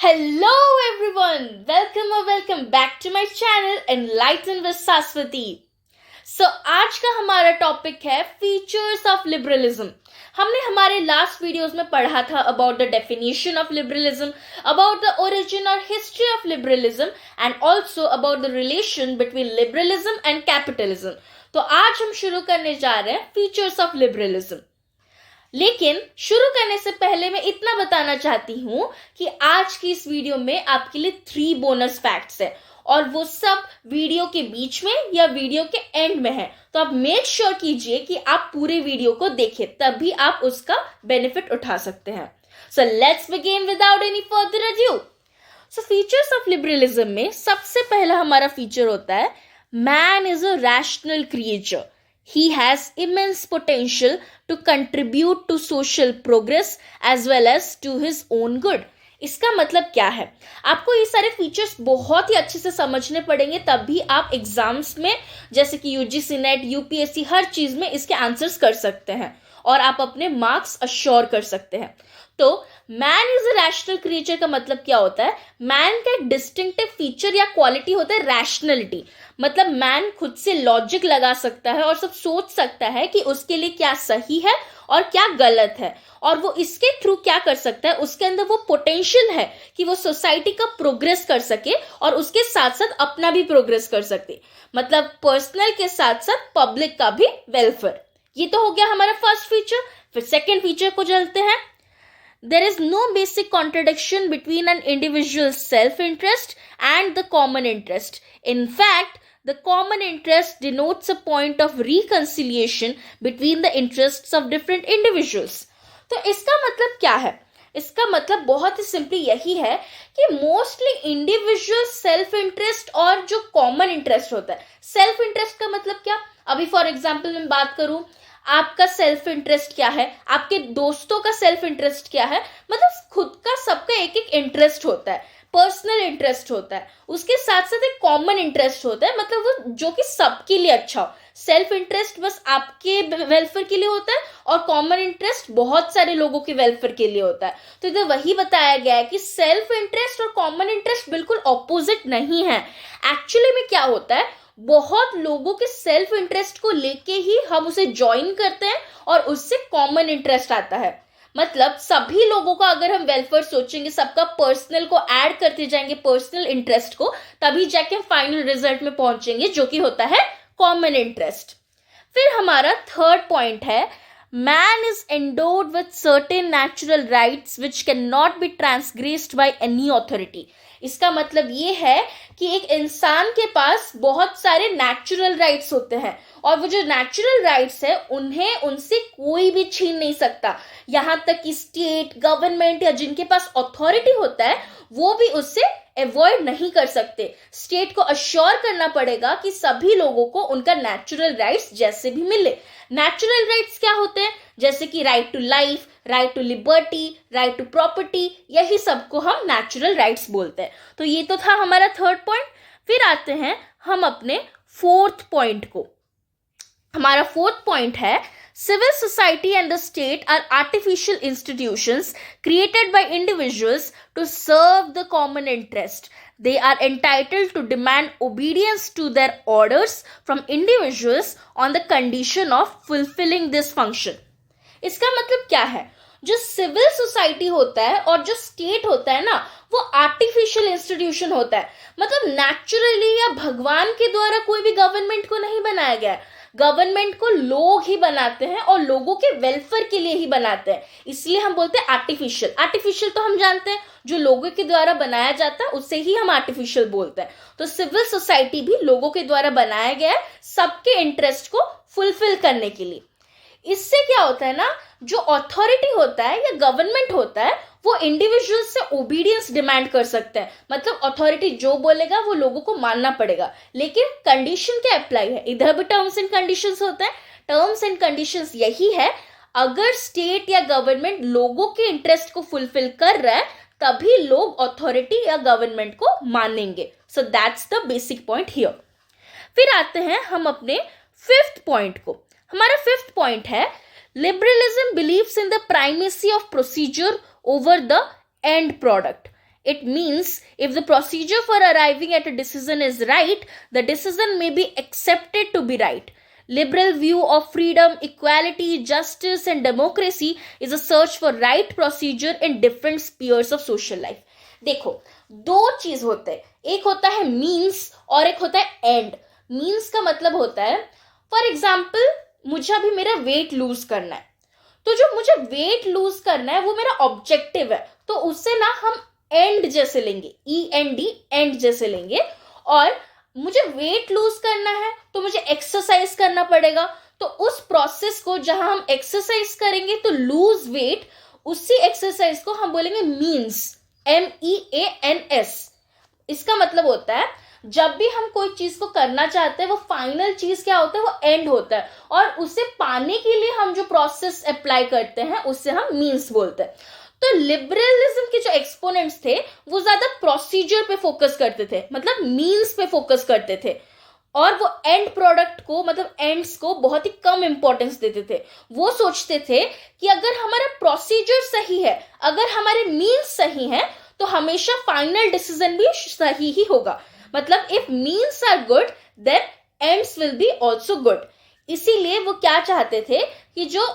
Hello everyone, welcome back to my channel Enlighten with Saswati. So आज का हमारा topic है फीचर्स ऑफ लिबरलिज्म. हमने हमारे लास्ट वीडियोस में पढ़ा था about the definition of liberalism, about the origin और history of liberalism and also about the relation between liberalism and capitalism. तो आज हम शुरू करने जा रहे हैं फीचर्स ऑफ लिबरलिज्म. लेकिन शुरू करने से पहले मैं इतना बताना चाहती हूं कि आज की इस वीडियो में आपके लिए 3 बोनस फैक्ट्स है और वो सब वीडियो के बीच में या वीडियो के एंड में है. तो आप मेक श्योर कीजिए कि आप पूरे वीडियो को देखें, तभी आप उसका बेनिफिट उठा सकते हैं. So let's begin without any further adieu. So features of liberalism में सबसे पहला हमारा फीचर होता है man is a rational creature. He has immense potential to contribute to social progress as well as to his own good. इसका मतलब क्या है? आपको ये सारे फीचर्स बहुत ही अच्छे से समझने पड़ेंगे, तभी आप एग्जाम्स में जैसे कि यूजीसी नेट, यूपीएससी हर चीज में इसके आंसर्स कर सकते हैं और आप अपने मार्क्स अश्योर कर सकते हैं. तो man is a rational creature का मतलब क्या होता है? मैन का एक डिस्टिंक्टिव फीचर या क्वालिटी होता है रैशनलिटी. मतलब मैन खुद से लॉजिक लगा सकता है और सब सोच सकता है कि उसके लिए क्या सही है और क्या गलत है, और वो इसके थ्रू क्या कर सकता है, उसके अंदर वो पोटेंशियल है कि वो सोसाइटी का प्रोग्रेस कर सके और उसके साथ साथ अपना भी प्रोग्रेस कर सके. मतलब पर्सनल के साथ साथ पब्लिक का भी वेलफेयर. ये तो हो गया हमारा फर्स्ट फीचर. फिर सेकेंड फीचर को चलते हैं. There is no basic contradiction between an individual's self-interest and the common interest. In fact, the common interest denotes a point of reconciliation between the interests of different individuals. तो इसका मतलब क्या है? इसका मतलब बहुत ही सिंपली यही है कि मोस्टली इंडिविजुअल सेल्फ इंटरेस्ट और जो कॉमन इंटरेस्ट होता है. सेल्फ इंटरेस्ट का मतलब क्या? अभी फॉर एग्जाम्पल मैं बात करूं, आपका सेल्फ इंटरेस्ट क्या है, आपके दोस्तों का सेल्फ इंटरेस्ट क्या है. मतलब खुद का सबका एक एक इंटरेस्ट होता है, पर्सनल इंटरेस्ट होता है, उसके साथ साथ एक कॉमन इंटरेस्ट होता है, मतलब वो जो कि सबके लिए अच्छा हो. सेल्फ इंटरेस्ट बस आपके वेलफेयर के लिए होता है और कॉमन इंटरेस्ट बहुत सारे लोगों के वेलफेयर के लिए होता है. तो इधर वही बताया गया है कि सेल्फ इंटरेस्ट और कॉमन इंटरेस्ट बिल्कुल ऑपोजिट नहीं है. एक्चुअली में क्या होता है, बहुत लोगों के सेल्फ इंटरेस्ट को लेके ही हम उसे ज्वाइन करते हैं और उससे कॉमन इंटरेस्ट आता है. मतलब सभी लोगों का अगर हम वेलफेयर सोचेंगे, सबका पर्सनल को ऐड करते जाएंगे, पर्सनल इंटरेस्ट को, तभी जाके हम फाइनल रिजल्ट में पहुंचेंगे जो कि होता है कॉमन इंटरेस्ट. फिर हमारा थर्ड पॉइंट है man is endowed with certain natural rights which can not be transgressed by any authority. इसका मतलब ये है कि एक इंसान के पास बहुत सारे नेचुरल राइट्स होते हैं और वो जो नेचुरल राइट्स है उन्हें उनसे कोई भी छीन नहीं सकता. यहाँ तक कि स्टेट, गवर्नमेंट या जिनके पास अथॉरिटी होता है वो भी उससे अवॉइड नहीं कर सकते. स्टेट को अश्योर करना पड़ेगा कि सभी लोगों को उनका नेचुरल राइट्स जैसे भी मिले. नेचुरल राइट्स क्या होते हैं? जैसे कि right to life, right to liberty, right to property, यही सबको हम नेचुरल राइट्स बोलते हैं. तो ये तो था हमारा थर्ड पॉइंट. फिर आते हैं हम अपने फोर्थ पॉइंट को. हमारा फोर्थ पॉइंट है civil society and the state are artificial institutions created by individuals to serve the common interest. They are entitled to demand obedience to their orders from individuals on the condition of fulfilling this function. इसका मतलब क्या है? जो civil society होता है और जो state होता है ना, वो आर्टिफिशियल इंस्टीट्यूशन होता है. मतलब नेचुरली या भगवान के द्वारा कोई भी गवर्नमेंट को नहीं बनाया गया है. गवर्नमेंट को लोग ही बनाते हैं और लोगों के वेलफेयर के लिए ही बनाते हैं, इसलिए हम बोलते हैं आर्टिफिशियल. आर्टिफिशियल तो हम जानते हैं जो लोगों के द्वारा बनाया जाता है उसे ही हम आर्टिफिशियल बोलते हैं. तो सिविल सोसाइटी भी लोगों के द्वारा बनाया गया है सबके इंटरेस्ट को फुलफिल करने के लिए. इससे क्या होता है ना, जो अथॉरिटी होता है या गवर्नमेंट होता है वो इंडिविजुअल से ओबीडियंस डिमांड कर सकते हैं. मतलब अथॉरिटी जो बोलेगा वो लोगों को मानना पड़ेगा. लेकिन कंडीशन क्या अप्लाई है? इधर भी टर्म्स एंड कंडीशंस होता है. टर्म्स एंड कंडीशंस यही है, अगर स्टेट या गवर्नमेंट लोगों के इंटरेस्ट को फुलफिल कर रहा है तभी लोग अथॉरिटी या गवर्नमेंट को मानेंगे. So that's the basic point here. फिर आते हैं हम अपने फिफ्थ पॉइंट को. हमारा फिफ्थ पॉइंट है liberalism believes in the primacy of procedure over the end product. It means if the procedure for arriving at a decision is right, the decision may be accepted to be right. Liberal view of freedom, equality, justice and democracy is a search for right procedure in different spheres of social life. देखो, दो चीज होते हैं, एक होता है means और एक होता है एंड. मीन्स का मतलब होता है, फॉर एग्जाम्पल मुझे अभी मेरा वेट लूज करना है, तो जो मुझे वेट लूज करना है वो मेरा ऑब्जेक्टिव है, तो उससे ना हम एंड जैसे लेंगे, END, एंड जैसे लेंगे. और मुझे वेट लूज करना है तो मुझे एक्सरसाइज करना पड़ेगा, तो उस प्रोसेस को जहां हम एक्सरसाइज करेंगे तो लूज वेट, उसी एक्सरसाइज को हम बोलेंगे मीन्स, MEANS. इसका मतलब होता है जब भी हम कोई चीज को करना चाहते हैं वो फाइनल चीज क्या होता है, वो एंड होता है, और उसे पाने के लिए हम जो प्रोसेस अप्लाई करते हैं उससे हम मीन्स बोलते हैं. तो लिबरलिज्म के जो एक्सपोनेंट्स थे वो ज्यादा प्रोसीजर पे फोकस करते थे, मतलब मीन्स पे फोकस करते थे, और वो एंड प्रोडक्ट को, मतलब एंड्स को बहुत ही कम इंपॉर्टेंस देते थे. वो सोचते थे कि अगर हमारा प्रोसीजर सही है, अगर हमारे मीन्स सही हैं, तो हमेशा फाइनल डिसीजन भी सही ही होगा. मतलब if means are good then ends will be also good. इसीलिए वो क्या चाहते थे कि जो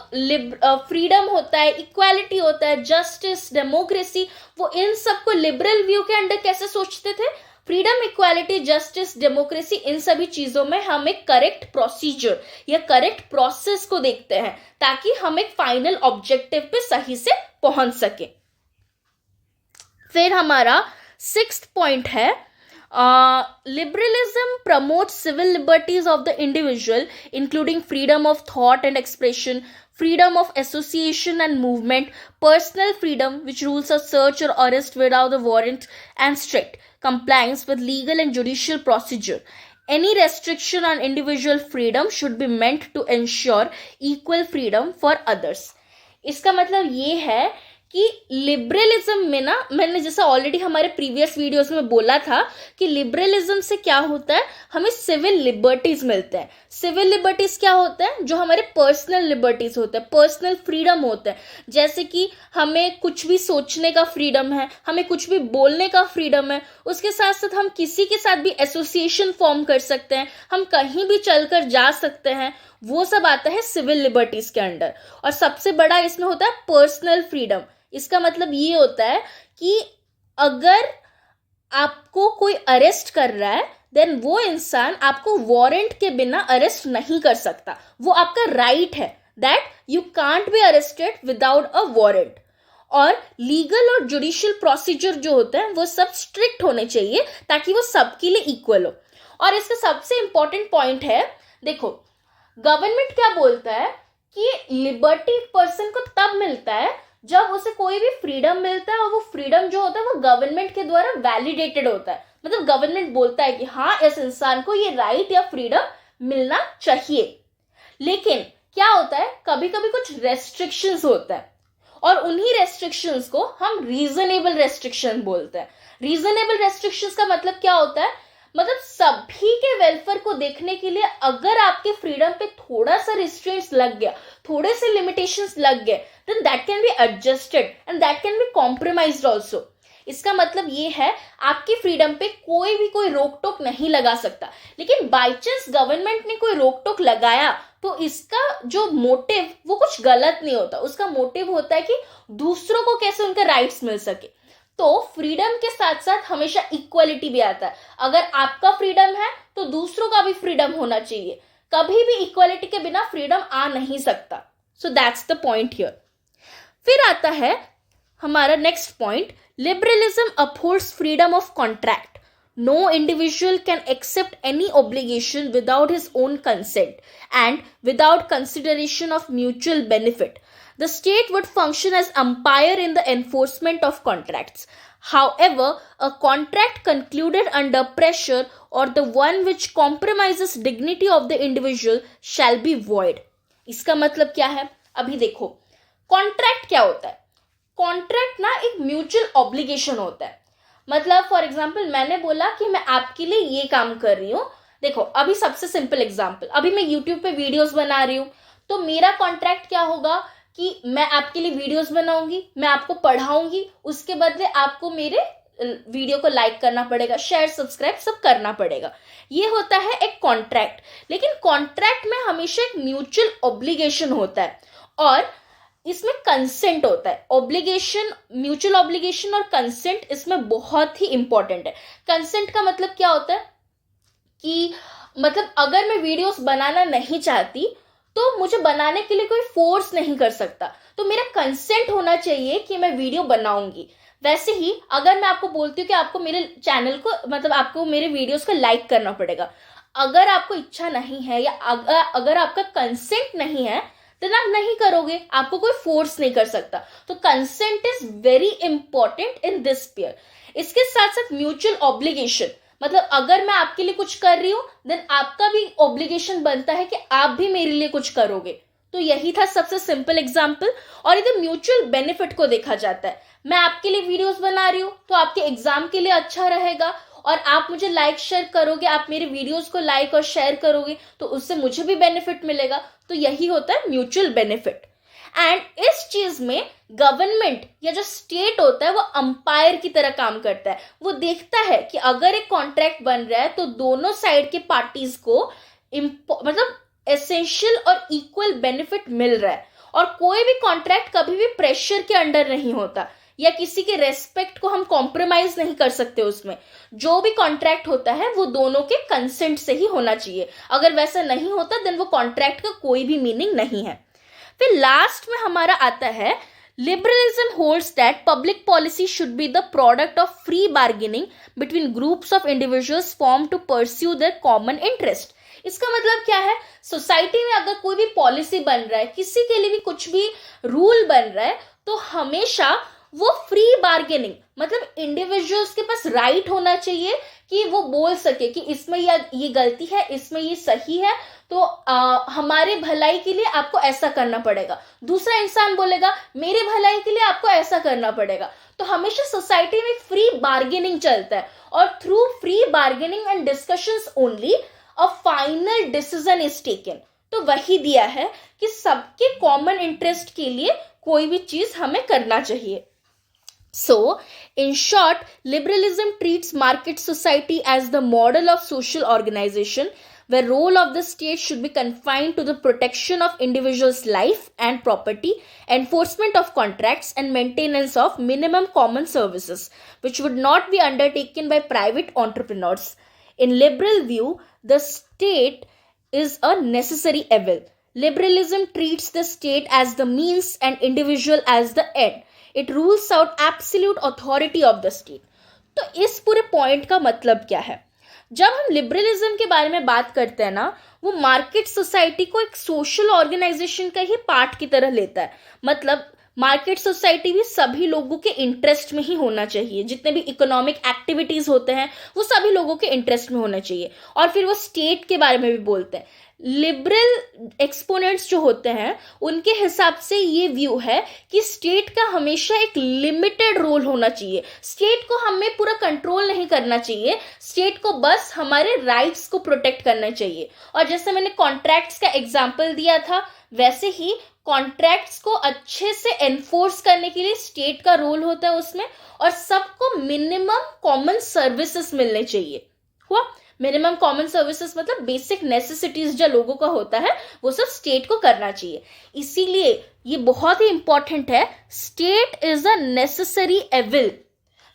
फ्रीडम होता है, इक्वालिटी होता है, जस्टिस, डेमोक्रेसी, वो इन सबको लिबरल व्यू के अंडर कैसे सोचते थे. फ्रीडम, इक्वालिटी, जस्टिस, डेमोक्रेसी, इन सभी चीजों में हम एक करेक्ट प्रोसीजर या करेक्ट प्रोसेस को देखते हैं ताकि हम एक फाइनल ऑब्जेक्टिव पे सही से पहुंच सके. फिर हमारा 6th पॉइंट है, liberalism promotes civil liberties of the individual, including freedom of thought and expression, freedom of association and movement, personal freedom, which rules a search or arrest without a warrant, and strict compliance with legal and judicial procedure. Any restriction on individual freedom should be meant to ensure equal freedom for others. इसका मतलब ये है कि liberalism में ना, मैंने जैसा already हमारे प्रीवियस वीडियोस में बोला था कि लिबरलिज्म से क्या होता है, हमें सिविल लिबर्टीज मिलते हैं. सिविल लिबर्टीज क्या होता है, जो हमारे पर्सनल लिबर्टीज होते हैं, पर्सनल फ्रीडम होता है. जैसे कि हमें कुछ भी सोचने का फ्रीडम है, हमें कुछ भी बोलने का फ्रीडम है, उसके साथ साथ हम किसी के साथ भी एसोसिएशन फॉर्म कर सकते हैं, हम कहीं भी चलकर जा सकते हैं. वो सब आता है सिविल लिबर्टीज के अंडर. और सबसे बड़ा इसमें होता है पर्सनल फ्रीडम. इसका मतलब ये होता है कि अगर आपको कोई अरेस्ट कर रहा है, देन वो इंसान आपको वारंट के बिना अरेस्ट नहीं कर सकता. वो आपका राइट है, that you can't be arrested without a warrant. और लीगल और जुडिशियल प्रोसीजर जो होते हैं वो सब स्ट्रिक्ट होने चाहिए ताकि वो सबके लिए इक्वल हो. और इसका सबसे इंपॉर्टेंट पॉइंट है, देखो गवर्नमेंट क्या बोलता है कि लिबर्टी पर्सन को तब मिलता है जब उसे कोई भी फ्रीडम मिलता है, और वो फ्रीडम जो होता है वो गवर्नमेंट के द्वारा वैलिडेटेड होता है. मतलब गवर्नमेंट बोलता है कि हाँ, इस इंसान को ये राइट या फ्रीडम मिलना चाहिए. लेकिन क्या होता है, कभी कभी कुछ रेस्ट्रिक्शंस होता है, और उन्हीं रेस्ट्रिक्शंस को हम रीजनेबल रेस्ट्रिक्शन बोलते हैं. रीजनेबल रेस्ट्रिक्शंस का मतलब क्या होता है, मतलब सभी के वेलफेयर को देखने के लिए अगर आपके फ्रीडम पे थोड़ा सा रिस्ट्रेंट्स लग गया, थोड़े से लिमिटेशंस लग गए, then that can be adjusted and that can be compromised also. इसका मतलब ये है आपकी फ्रीडम पे कोई रोक टोक नहीं लगा सकता. लेकिन बाय चांस गवर्नमेंट ने कोई रोक टोक लगाया तो इसका जो मोटिव वो कुछ गलत नहीं होता. उसका मोटिव होता है कि दूसरों को कैसे उनके राइट्स मिल सके. तो फ्रीडम के साथ साथ हमेशा इक्वलिटी भी आता है. अगर आपका फ्रीडम है तो दूसरों का भी फ्रीडम होना चाहिए. कभी भी इक्वलिटी के बिना फ्रीडम आ नहीं सकता. So that's the point here. फिर आता है हमारा next point, liberalism upholds freedom of contract. No individual can accept any obligation without his own consent and without consideration of mutual benefit. The state would function as umpire in the enforcement of contracts. However, a contract concluded under pressure or the one which compromises dignity of the individual shall be void. इसका मतलब क्या है? अभी देखो, contract क्या होता है? Contract ना एक म्यूचुअल ऑब्लिगेशन होता है. मतलब फॉर एग्जाम्पल मैंने बोला कि मैं आपके लिए ये काम कर रही हूँ. देखो अभी सबसे सिंपल एग्जाम्पल, अभी मैं यूट्यूब पे वीडियोस बना रही हूँ, तो मेरा कॉन्ट्रैक्ट क्या होगा कि मैं आपके लिए वीडियोस बनाऊंगी, मैं आपको पढ़ाऊंगी, उसके बदले आपको मेरे वीडियो को लाइक करना पड़ेगा, शेयर सब्सक्राइब सब करना पड़ेगा। ये होता है एक कॉन्ट्रैक्ट। लेकिन कॉन्ट्रैक्ट में हमेशा एक म्यूचुअल ऑब्लिगेशन होता है और इसमें कंसेंट होता है। ऑब्लिगेशन, म्यूचुअल ऑब्लिगेशन और कंसेंट इसमें बहुत ही इंपॉर्टेंट है। कंसेंट का मतलब क्या होता है कि मतलब अगर मैं वीडियोस बनाना नहीं चाहती तो मुझे बनाने के लिए कोई फोर्स नहीं कर सकता, तो मेरा कंसेंट होना चाहिए कि मैं वीडियो बनाऊंगी। वैसे ही अगर मैं आपको बोलती हूँ कि आपको मेरे चैनल को मतलब आपको मेरे वीडियोस को लाइक करना पड़ेगा, अगर आपको इच्छा नहीं है या अगर आपका कंसेंट नहीं है तो आप नहीं करोगे, आपको कोई फोर्स नहीं कर सकता। तो consent is very important in this pair. इसके साथ साथ म्यूचुअल ऑब्लिगेशन, मतलब अगर मैं आपके लिए कुछ कर रही हूं देन आपका भी ऑब्लिगेशन बनता है कि आप भी मेरे लिए कुछ करोगे। तो यही था सबसे सिंपल एग्जांपल। और इधर म्यूचुअल बेनिफिट को देखा जाता है। मैं आपके लिए वीडियोस बना रही हूं तो आपके एग्जाम के लिए अच्छा रहेगा और आप मुझे लाइक शेयर करोगे, आप मेरे वीडियोस को लाइक और शेयर करोगे तो उससे मुझे भी बेनिफिट मिलेगा। तो यही होता है म्यूचुअल बेनिफिट। एंड इस चीज में गवर्नमेंट या जो स्टेट होता है वो अंपायर की तरह काम करता है। वो देखता है कि अगर एक कॉन्ट्रैक्ट बन रहा है तो दोनों साइड के पार्टीज को मतलब एसेंशियल और इक्वल बेनिफिट मिल रहा है। और कोई भी कॉन्ट्रैक्ट कभी भी प्रेशर के अंडर नहीं होता या किसी के रेस्पेक्ट को हम कॉम्प्रोमाइज नहीं कर सकते। उसमें जो भी कॉन्ट्रैक्ट होता है वो दोनों के कंसेंट से ही होना चाहिए। अगर वैसा नहीं होता देन वो कॉन्ट्रैक्ट का कोई भी मीनिंग नहीं है। फिर लास्ट में हमारा आता है liberalism holds that public policy should be the product of free bargaining between groups of individuals form to pursue their common interest. इसका मतलब क्या है, सोसाइटी में अगर कोई भी पॉलिसी बन रहा है, किसी के लिए भी कुछ भी रूल बन रहा है तो हमेशा वो फ्री बार्गेनिंग, मतलब इंडिविजुअल्स के पास राइट होना चाहिए कि वो बोल सके कि इसमें ये गलती है, इसमें ये सही है, तो हमारे भलाई के लिए आपको ऐसा करना पड़ेगा। दूसरा इंसान बोलेगा मेरे भलाई के लिए आपको ऐसा करना पड़ेगा। तो हमेशा सोसाइटी में फ्री बार्गेनिंग चलता है और through free bargaining and discussions only a final decision is taken. तो वही दिया है कि सबके कॉमन इंटरेस्ट के लिए कोई भी चीज हमें करना चाहिए। So, in short, liberalism treats market society as the model of social organization where role of the state should be confined to the protection of individuals' life and property, enforcement of contracts, and maintenance of minimum common services, which would not be undertaken by private entrepreneurs. In liberal view, the state is a necessary evil. Liberalism treats the state as the means and individual as the end. It rules out absolute authority of the state. तो इस पूरे point का मतलब क्या है? जब हम liberalism के बारे में बात करते हैं ना, वो मार्केट सोसाइटी को एक सोशल ऑर्गेनाइजेशन का ही पार्ट की तरह लेता है। मतलब मार्केट सोसाइटी भी सभी लोगों के इंटरेस्ट में ही होना चाहिए। जितने भी इकोनॉमिक एक्टिविटीज होते हैं वो सभी लोगों के इंटरेस्ट में होना चाहिए। और फिर वो स्टेट के बारे में भी बोलते हैं। लिबरल एक्सपोनेंट्स जो होते हैं उनके हिसाब से ये व्यू है कि स्टेट का हमेशा एक लिमिटेड रोल होना चाहिए। स्टेट को हमें पूरा कंट्रोल नहीं करना चाहिए, स्टेट को बस हमारे राइट्स को प्रोटेक्ट करना चाहिए। और जैसे मैंने कॉन्ट्रैक्ट्स का एग्जांपल दिया था, वैसे ही कॉन्ट्रैक्ट्स को अच्छे से एनफोर्स करने के लिए स्टेट का रोल होता है उसमें। और सबको मिनिमम कॉमन सर्विसेज मिलने चाहिए। हुआ मिनिमम कॉमन सर्विसेज मतलब बेसिक नेसेसिटीज जो लोगों का होता है वो सब स्टेट को करना चाहिए। इसीलिए ये बहुत ही इंपॉर्टेंट है, state is a necessary evil.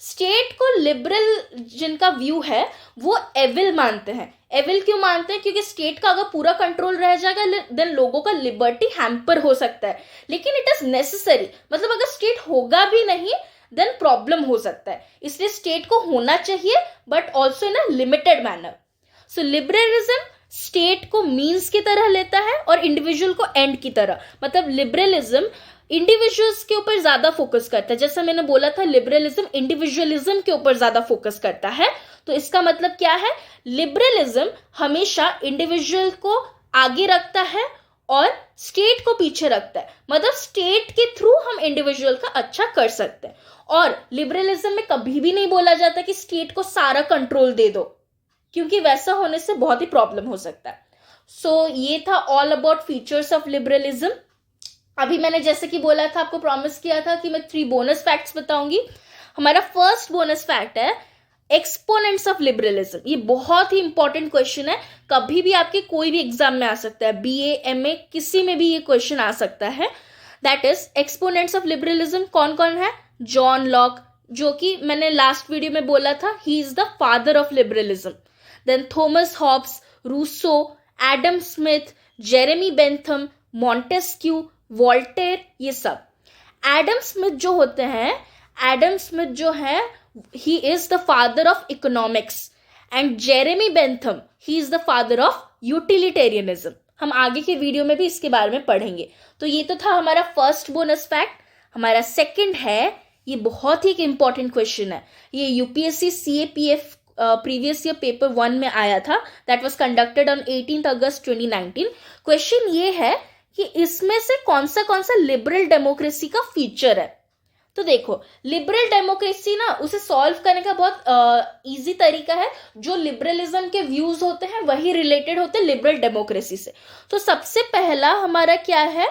State को लिबरल जिनका व्यू है वो एविल मानते हैं। एविल क्यों मानते हैं? क्योंकि स्टेट का अगर पूरा कंट्रोल रह जाएगा देन लोगों का लिबर्टी हैम्पर हो सकता है। लेकिन इट इज नेसेसरी, मतलब अगर स्टेट होगा भी नहीं देन प्रॉब्लम हो सकता है। इसलिए स्टेट को होना चाहिए but also in a limited manner. So liberalism state को मीन्स की तरह लेता है और इंडिविजुअल को एंड की तरह। मतलब लिबरलिज्म इंडिविजुअल्स के ऊपर ज्यादा फोकस करता है। जैसा मैंने बोला था लिबरलिज्म इंडिविजुअलिज्म के ऊपर ज्यादा फोकस करता है। तो इसका मतलब क्या है? लिबरलिज्म हमेशा इंडिविजुअल को आगे रखता है और स्टेट को पीछे रखता है। मतलब स्टेट के थ्रू हम इंडिविजुअल का अच्छा कर सकते हैं। और लिबरलिज्म में कभी भी नहीं बोला जाता कि स्टेट को सारा कंट्रोल दे दो, क्योंकि वैसा होने से बहुत ही प्रॉब्लम हो सकता है। सो ये था all about features of liberalism. अभी मैंने जैसे कि बोला था, आपको प्रॉमिस किया था कि मैं 3 बोनस फैक्ट्स बताऊंगी। हमारा फर्स्ट बोनस फैक्ट है एक्सपोनेंट्स ऑफ लिबरलिज्म। ये बहुत ही इंपॉर्टेंट क्वेश्चन है, कभी भी आपके कोई भी एग्जाम में आ सकता है, बीए एमए किसी में भी ये क्वेश्चन आ सकता है। That is exponents of liberalism कौन कौन है? जॉन लॉक, जो कि मैंने लास्ट वीडियो में बोला था, he is the father of liberalism. Then Thomas Hobbes, Rousseau, Adam Smith, Jeremy Bentham, Montesquieu, Voltaire, ये सब। एडम स्मिथ जो होते हैं, एडम स्मिथ जो है ही is the father of economics, and Jeremy Bentham he is the father of utilitarianism. हम आगे के वीडियो में भी इसके बारे में पढ़ेंगे। तो ये तो था हमारा फर्स्ट बोनस फैक्ट। हमारा सेकंड है, ये बहुत ही एक इंपॉर्टेंट क्वेश्चन है, ये UPSC CAPF previous year paper 1 में आया था, that was conducted on 18 August 2019। Question ये है कि इसमें से कौन सा लिबरल डेमोक्रेसी का फीचर है। तो देखो, लिबरल डेमोक्रेसी ना, उसे सॉल्व करने का बहुत इजी तरीका है। जो लिबरलिज्म के व्यूज होते हैं वही रिलेटेड होते हैं लिबरल डेमोक्रेसी से। तो सबसे पहला हमारा क्या है?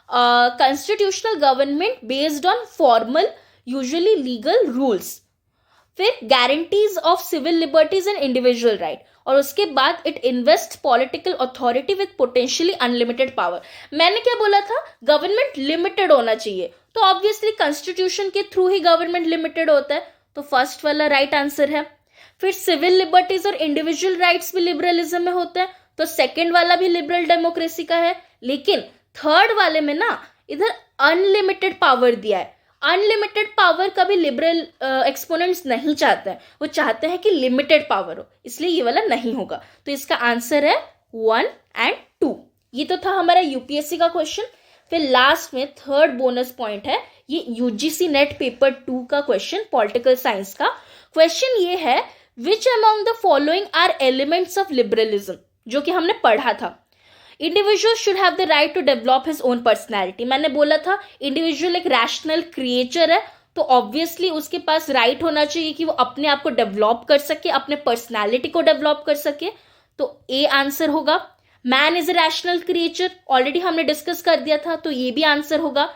Constitutional government based on formal usually legal rules, फिर guarantees of civil liberties and individual right, और उसके बाद it invest political authority with potentially unlimited power. मैंने क्या बोला था? गवर्नमेंट लिमिटेड होना चाहिए, तो ऑब्वियसली कॉन्स्टिट्यूशन के थ्रू ही गवर्नमेंट लिमिटेड होता है, तो फर्स्ट वाला राइट आंसर है। फिर सिविल लिबर्टीज और इंडिविजुअल राइट्स भी लिबरलिज्म में होते हैं, तो सेकेंड वाला भी लिबरल डेमोक्रेसी का है। लेकिन थर्ड वाले में ना इधर अनलिमिटेड पावर दिया है। अनलिमिटेड पावर का भी लिबरल एक्सपोनेंट्स नहीं चाहते हैं, वो चाहते हैं कि लिमिटेड पावर हो, इसलिए ये वाला नहीं होगा। तो इसका आंसर है 1 और 2। ये तो था हमारा यूपीएससी का क्वेश्चन। फिर लास्ट में थर्ड बोनस पॉइंट है, ये यूजीसी नेट पेपर 2 का क्वेश्चन, पॉलिटिकल साइंस का क्वेश्चन। ये है, which among the following are elements of liberalism, जो कि हमने पढ़ा था। Individual should have the right to develop his own personality. मैंने बोला था इंडिविजुअल एक रैशनल क्रिएचर है, तो ऑब्वियसली उसके पास राइट होना चाहिए कि वो अपने आप को डेवलप कर सके, अपने पर्सनैलिटी को डेवलप कर सके, तो ए आंसर होगा। Man is a rational creature, already हमने डिस्कस कर दिया था, तो ये भी आंसर होगा।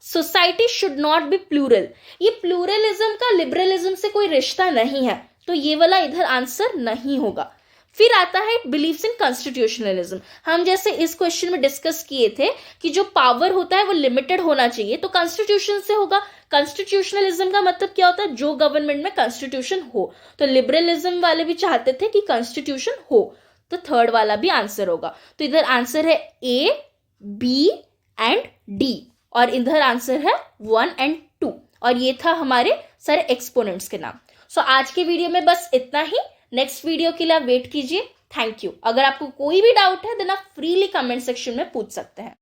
Society should not be plural, ये प्लूरलिज्म का लिबरलिज्म से कोई रिश्ता नहीं है, तो ये वाला इधर आंसर नहीं होगा। फिर आता है बिलीव्स इन कॉन्स्टिट्यूशनलिज्म। हम जैसे इस क्वेश्चन में डिस्कस किए थे कि जो पावर होता है वो लिमिटेड होना चाहिए, तो कॉन्स्टिट्यूशन से होगा। कॉन्स्टिट्यूशनलिज्म का मतलब क्या होता है? जो गवर्नमेंट में कॉन्स्टिट्यूशन हो, तो लिबरलिज्म वाले भी चाहते थे कि कॉन्स्टिट्यूशन हो, तो थर्ड वाला भी आंसर होगा। तो इधर आंसर है ए, बी एंड डी, और इधर आंसर है 1 और 2, और ये था हमारे सारे एक्सपोनेंट्स के नाम। सो आज के वीडियो में बस इतना ही। नेक्स्ट वीडियो के लिए आप वेट कीजिए। Thank you. अगर आपको कोई भी डाउट है देन आप फ्रीली कमेंट सेक्शन में पूछ सकते हैं।